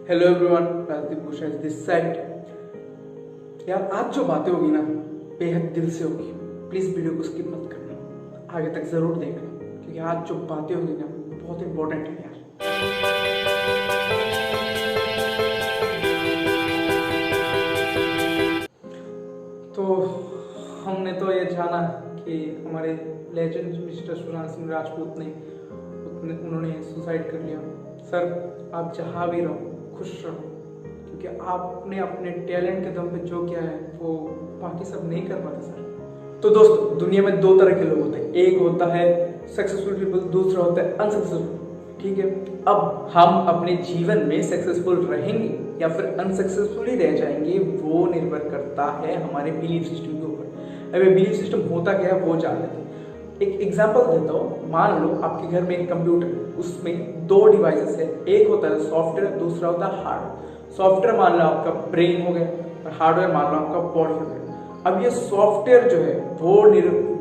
Hello everyone, Rajdeep Ghosh this side. यार आज जो बातें होगी ना बेहद दिल से होगी। प्लीज वीडियो को स्किप मत करना, आगे तक जरूर देखना, क्योंकि आज जो बातें होगी ना बहुत इंपॉर्टेंट है यार। तो हमने तो ये जाना कि हमारे लेजेंड मिस्टर सुशांत सिंह राजपूत ने उन्होंने सुसाइड कर लिया। सर आप जहाँ भी रहो खुश रहो, क्योंकि आपने अपने टैलेंट के दम पे जो किया है वो बाकी सब नहीं कर पाते सर। तो दोस्तों दुनिया में दो तरह के लोग होते हैं, एक होता है सक्सेसफुल पीपल, दूसरा होता है अनसक्सेसफुल। ठीक है, अब हम अपने जीवन में सक्सेसफुल रहेंगे या फिर अनसक्सेसफुल ही रह जाएंगे वो निर्भर करता है हमारे बिलीफ सिस्टम के ऊपर। अब ये बिलीफ सिस्टम होता क्या है वो जान लेते हैं। एक एग्जांपल देता हूँ, मान लो आपके घर में एक कंप्यूटर है, उसमें दो डिवाइसेस है, एक होता है सॉफ्टवेयर, दूसरा होता है हार्डवेयर। सॉफ्टवेयर मान लो आपका ब्रेन हो गया और हार्डवेयर मान लो आपका बॉडी हो गया। अब ये सॉफ्टवेयर जो है वो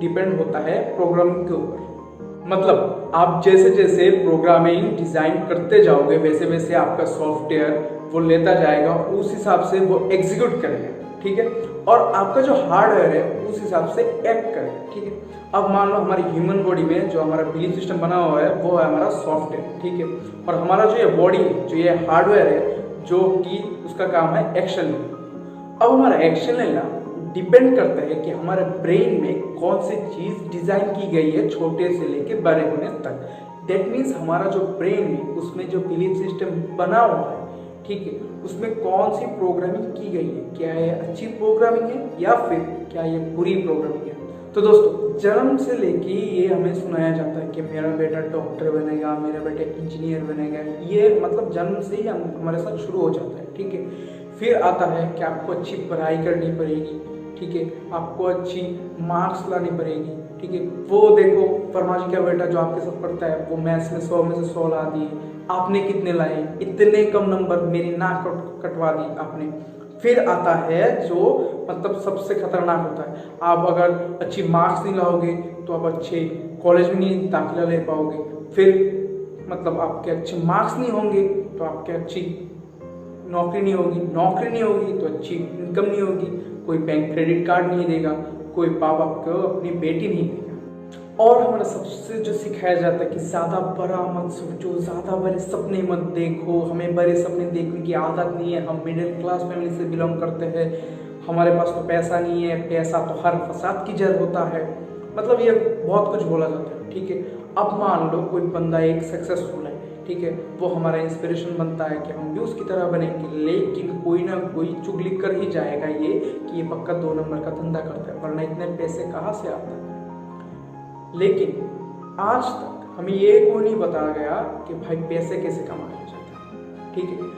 डिपेंड होता है प्रोग्रामिंग के ऊपर। मतलब आप जैसे जैसे प्रोग्रामिंग डिजाइन करते जाओगे वैसे वैसे आपका सॉफ्टवेयर वो लेता जाएगा, उस हिसाब से वो एग्जीक्यूट करेगा। ठीक है, और आपका जो हार्डवेयर है उस हिसाब से एक्ट करेगा। ठीक है, अब मान लो हमारी ह्यूमन बॉडी में जो हमारा बिलीफ सिस्टम बना हुआ है वो है हमारा सॉफ्टवेयर। ठीक है, और हमारा जो ये बॉडी है, जो ये हार्डवेयर है, जो कि उसका काम है एक्शन लेना। अब हमारा एक्शन लेना डिपेंड करता है कि हमारे ब्रेन में कौन सी चीज डिजाइन की गई है छोटे से लेके बड़े होने तक। दैट मीन्स हमारा जो ब्रेन है उसमें जो बिलीफ सिस्टम बना हुआ है, ठीक है, उसमें कौन सी प्रोग्रामिंग की गई है, क्या ये अच्छी प्रोग्रामिंग है या फिर क्या ये बुरी प्रोग्रामिंग है। तो दोस्तों जन्म से लेके ये हमें सुनाया जाता है कि मेरा बेटा डॉक्टर बनेगा, मेरा बेटा इंजीनियर बनेगा। ये मतलब जन्म से ही हमारे साथ शुरू हो जाता है। ठीक है, फिर आता है कि आपको अच्छी पढ़ाई करनी पड़ेगी। ठीक है, आपको अच्छी मार्क्स लानी पड़ेगी। ठीक है, वो देखो फरमा जी का बेटा जो आपके साथ पढ़ता है वो मैथ्स में 100 में से 100 ला दिए, आपने कितने लाए, इतने कम नंबर, मेरी नाक कटवा दी आपने। फिर आता है जो मतलब सबसे खतरनाक होता है, आप अगर अच्छी मार्क्स नहीं लाओगे तो आप अच्छे कॉलेज में नहीं दाखिला ले पाओगे। फिर मतलब आपके अच्छे मार्क्स नहीं होंगे तो आपके अच्छी नौकरी नहीं होगी, नौकरी नहीं होगी तो अच्छी इनकम नहीं होगी, कोई बैंक क्रेडिट कार्ड नहीं देगा, कोई बाप आपको अपनी बेटी नहीं देगा। और हमारा सबसे जो सिखाया जाता है कि ज़्यादा बड़ा मत सोचो, ज़्यादा बड़े सपने मत देखो, हमें बड़े सपने देखने की आदत नहीं है, हम मिडिल क्लास फैमिली से बिलोंग करते हैं, हमारे पास तो पैसा नहीं है, पैसा तो हर फसाद की जड़ होता है। मतलब ये बहुत कुछ बोला जाता है। ठीक है, अब मान लो कोई बंदा एक सक्सेसफुल है, ठीक है, वो हमारा इंस्पिरेशन बनता है कि हम भी उसकी तरह बनेंगे, लेकिन कोई ना कोई चुगली कर ही जाएगा ये कि ये पक्का 2 नंबर का धंधा करता है, वरना इतने पैसे कहाँ से आता है। लेकिन आज तक हमें ये कोई नहीं बताया गया कि भाई पैसे कैसे कमाया जाता है। ठीक है,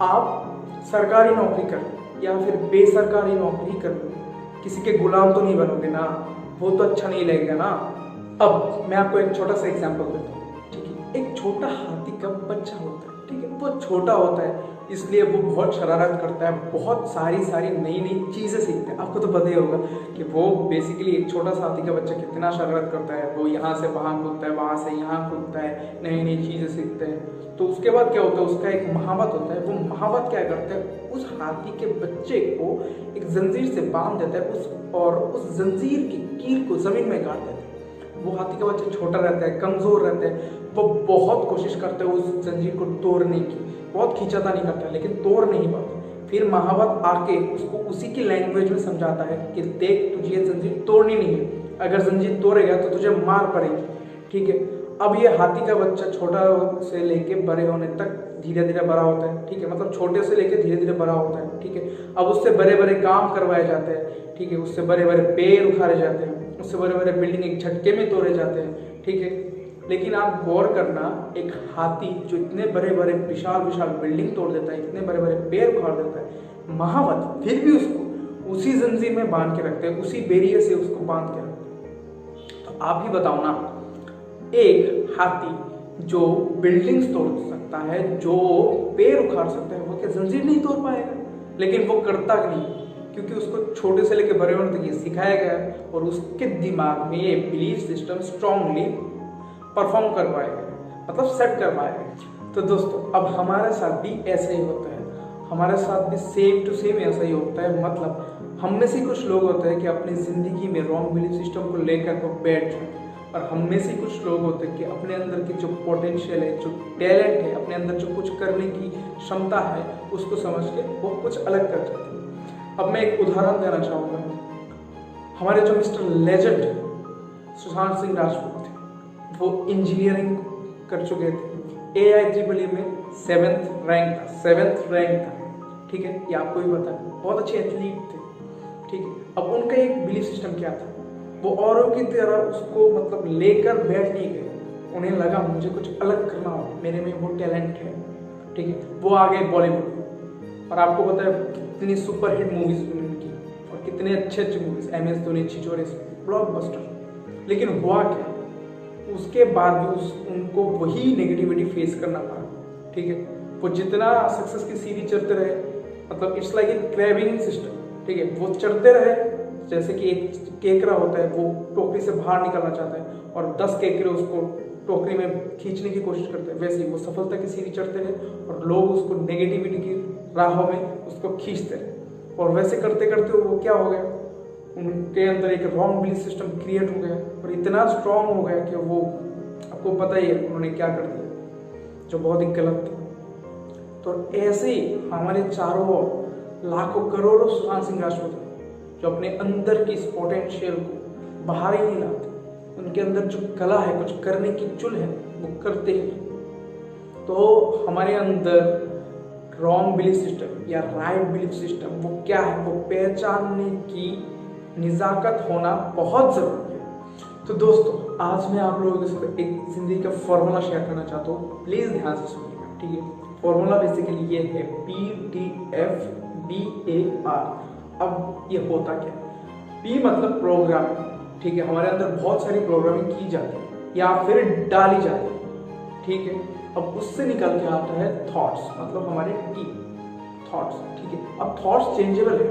आप सरकारी नौकरी कर या फिर बेसरकारी नौकरी कर लो, किसी के गुलाम तो नहीं बनोगे ना, वो तो अच्छा नहीं लगेगा ना। अब मैं आपको एक छोटा सा एग्जांपल देता हूँ। ठीक है, एक छोटा हाथी का बच्चा होता है। ठीक है, वो छोटा होता है इसलिए वो बहुत शरारत करता है, बहुत सारी नई नई चीज़ें सीखता है। आपको तो पता ही होगा कि वो बेसिकली एक छोटा सा हाथी का बच्चा कितना शरारत करता है, वो यहाँ से वहाँ कूदता है, वहाँ से यहाँ कूदता है, नई नई चीज़ें सीखते हैं। तो उसके बाद क्या होता है, उसका एक महावत होता है। वो महावत क्या करता है, उस हाथी के बच्चे को एक जंजीर से बांध देता है और उस जंजीर की कील को जमीन में गाड़ देता है। वो हाथी का बच्चा छोटा रहता है, कमजोर रहता है, वो बहुत कोशिश करता है उस जंजीर को तोड़ने की, बहुत खींचाता नहीं करता लेकिन तोड़ नहीं पाता। फिर महावत आके उसको उसी की लैंग्वेज में समझाता है कि देख तुझे ये जंजीर तोड़नी नहीं है, अगर जंजीर तोड़ेगा तो तुझे मार पड़ेगी। ठीक है, अब ये हाथी का बच्चा छोटा से लेके बड़े होने तक धीरे धीरे बड़ा होता है। ठीक है, मतलब छोटे से लेके धीरे धीरे बड़ा होता है। ठीक है, अब उससे बड़े बड़े काम करवाए जाते हैं। ठीक है, उससे बड़े बड़े पेड़ उखाड़े जाते हैं, उससे बड़े बड़े बिल्डिंग एक झटके में तोड़े जाते हैं। ठीक है, लेकिन आप गौर करना, एक हाथी जो इतने बड़े बड़े विशाल विशाल बिल्डिंग तोड़ देता है, इतने बड़े बड़े पेड़ उखाड़ देता है, महावत फिर भी उसको उसी जंजीर में बांध के रखते हैं, उसी बेरियर से उसको बांध के रखते हैं। तो आप ही बताओ ना, एक हाथी जो बिल्डिंग्स तोड़ सकता है, जो पेड़ उखाड़ सकता है, वो क्या जंजीर नहीं तोड़ पाएगा? लेकिन वो करता नहीं, क्योंकि उसको छोटे से लेकर बड़े होने तक ये सिखाया गया है और उसके दिमाग में ये बिलीफ सिस्टम स्ट्रांगली परफॉर्म करवाया गया, मतलब सेट करवाया गया। तो दोस्तों अब हमारे साथ भी ऐसा ही होता है, हमारे साथ भी सेम टू सेम ऐसा ही होता है। मतलब हम में से कुछ लोग होते हैं कि अपनी ज़िंदगी में रॉन्ग बिलीफ सिस्टम को लेकर को बैठ जाते हैं, और हम में से कुछ लोग होते हैं कि अपने अंदर की जो पोटेंशियल है, जो टैलेंट है, अपने अंदर जो कुछ करने की क्षमता है, उसको समझ के वो कुछ अलग कर जाते हैं। अब मैं एक उदाहरण देना चाहूँगा। हमारे जो मिस्टर लेजेंड सुशांत सिंह राजपूत थे, वो इंजीनियरिंग कर चुके थे, AIEEE में 7th रैंक था, ठीक है, ये आपको भी पता है, बहुत अच्छे एथलीट थे, ठीक है। अब उनका एक बिलीफ सिस्टम क्या था, वो औरों की तरह उसको मतलब लेकर बैठ नहीं गए, उन्हें लगा मुझे कुछ अलग करना हो, मेरे में वो टैलेंट है, ठीक है। वो आ गए बॉलीवुड, और आपको पता है कितनी सुपरहिट मूवीज उनकी, और कितने अच्छे मूवीज, MS धोनी, छिछोरे, ब्लॉकबस्टर। लेकिन हुआ क्या, उसके बाद भी उनको वही नेगेटिविटी फेस करना पड़ा, ठीक है। वो जितना सक्सेस की सीढ़ी चढ़ते रहे, मतलब इट्स लाइक ए क्रैबिंग सिस्टम, ठीक है, वो चढ़ते रहे। जैसे कि एक केकड़ा होता है, वो टोकरी से बाहर निकलना चाहता है और 10 केकड़े उसको टोकरी में खींचने की कोशिश करते हैं, वैसे ही वो सफलता की सीढ़ी चढ़ते रहे और लोग उसको नेगेटिविटी की राहों में उसको खींचते रहे, और वैसे करते करते वो क्या हो गया, उनके अंदर एक रॉन्ग बिलीफ सिस्टम क्रिएट हो गया, और इतना स्ट्रांग हो गया कि वो, आपको पता ही है उन्होंने क्या कर दिया, जो बहुत ही गलत था। तो ऐसे ही हमारे चारों ओर लाखों करोड़ों सुशांत सिंह राजपूत हैं जो अपने अंदर की इस पोटेंशियल को बाहर ही नहीं लाते, उनके अंदर जो कला है, कुछ करने की चुल है, वो करते ही। तो हमारे अंदर रॉन्ग बिलीफ सिस्टम या राइट बिलीफ सिस्टम वो क्या है, वो पहचानने की निजाकत होना बहुत जरूरी है। तो दोस्तों आज मैं आप लोगों के साथ एक जिंदगी का फॉर्मूला शेयर करना चाहता हूँ, प्लीज ध्यान से सुनिएगा, ठीक है। फॉर्मूला बेसिकली ये है PTFBAR। अब ये होता क्या, P मतलब प्रोग्रामिंग, ठीक है, हमारे अंदर बहुत सारी प्रोग्रामिंग की जाती है या फिर डाली जाती है, ठीक है। अब उससे निकल के आता है थॉट्स, मतलब हमारे T थॉट्स, ठीक है। अब थॉट्स चेंजेबल है,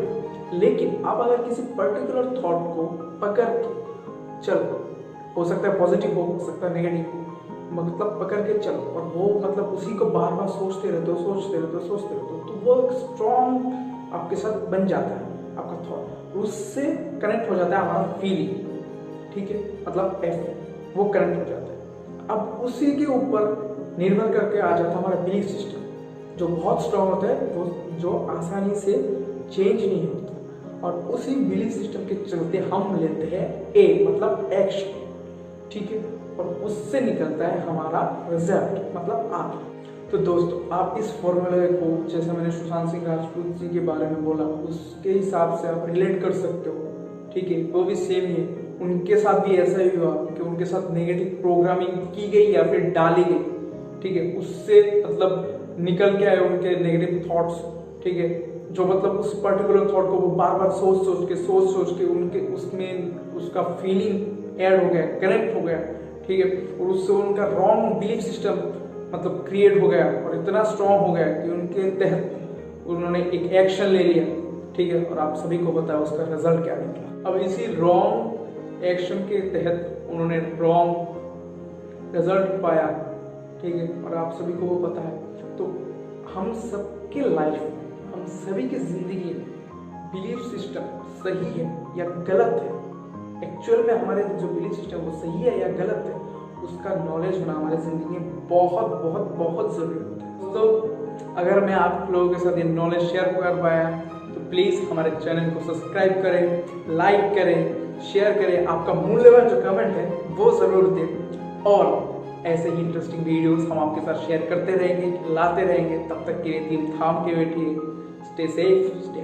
लेकिन आप अगर किसी पर्टिकुलर थॉट को पकड़ के चलो, हो सकता है पॉजिटिव हो सकता है नेगेटिव हो, मतलब पकड़ के चलो, और वो मतलब उसी को बार बार सोचते रहते हो, तो वो एक स्ट्रॉन्ग आपके साथ बन जाता है आपका थॉट, उससे कनेक्ट हो जाता है हमारा फीलिंग, ठीक है, मतलब F, वो कनेक्ट हो जाता है। अब उसी के ऊपर निर्भर करके आ जाता है हमारा बिलीफ सिस्टम, जो बहुत स्ट्रॉन्ग होता है, वो जो आसानी से चेंज नहीं होता, और उसी बिलीफ सिस्टम के चलते हम लेते हैं A मतलब एक्शन, ठीक है, और उससे निकलता है हमारा रिजल्ट मतलब R। तो दोस्तों आप इस फॉर्मूले को, जैसे मैंने सुशांत सिंह राजपूत जी के बारे में बोला, उसके हिसाब से आप रिलेट कर सकते हो, ठीक है। वो भी सेम ही है, उनके साथ भी ऐसा ही हुआ कि उनके साथ नेगेटिव प्रोग्रामिंग की गई या फिर डाली गई, ठीक है, उससे मतलब निकल के आए उनके नेगेटिव थॉट्स, ठीक है, जो मतलब उस पर्टिकुलर थॉट को वो बार बार सोच के उनके उसमें उसका फीलिंग ऐड हो गया, कनेक्ट हो गया, ठीक है, और उससे उनका रॉन्ग बिलीफ सिस्टम मतलब क्रिएट हो गया और इतना स्ट्रॉन्ग हो गया कि उनके तहत उन्होंने एक एक्शन ले लिया, ठीक है, और आप सभी को पता है उसका रिजल्ट क्या निकला। अब इसी रॉन्ग एक्शन के तहत उन्होंने रॉन्ग रिजल्ट पाया, ठीक है, और आप सभी को वो पता है। तो हम सबके लाइफ में, हम सभी की जिंदगी में बिलीफ सिस्टम सही है या गलत है, एक्चुअल में हमारे जो बिलीफ सिस्टम वो सही है या गलत है, उसका नॉलेज होना हमारी जिंदगी में बहुत बहुत बहुत जरूरी होता है। तो अगर मैं आप लोगों के साथ ये नॉलेज शेयर कर पाया तो प्लीज़ हमारे चैनल को सब्सक्राइब करें, लाइक करें, शेयर करें, आपका मूल्यवान जो कमेंट है वो ज़रूर दें, और ऐसे ही इंटरेस्टिंग वीडियोस हम आपके साथ शेयर करते रहेंगे, लाते रहेंगे। तब तक के लिए दिल थाम के बैठिए, स्टे सेफ, स्टे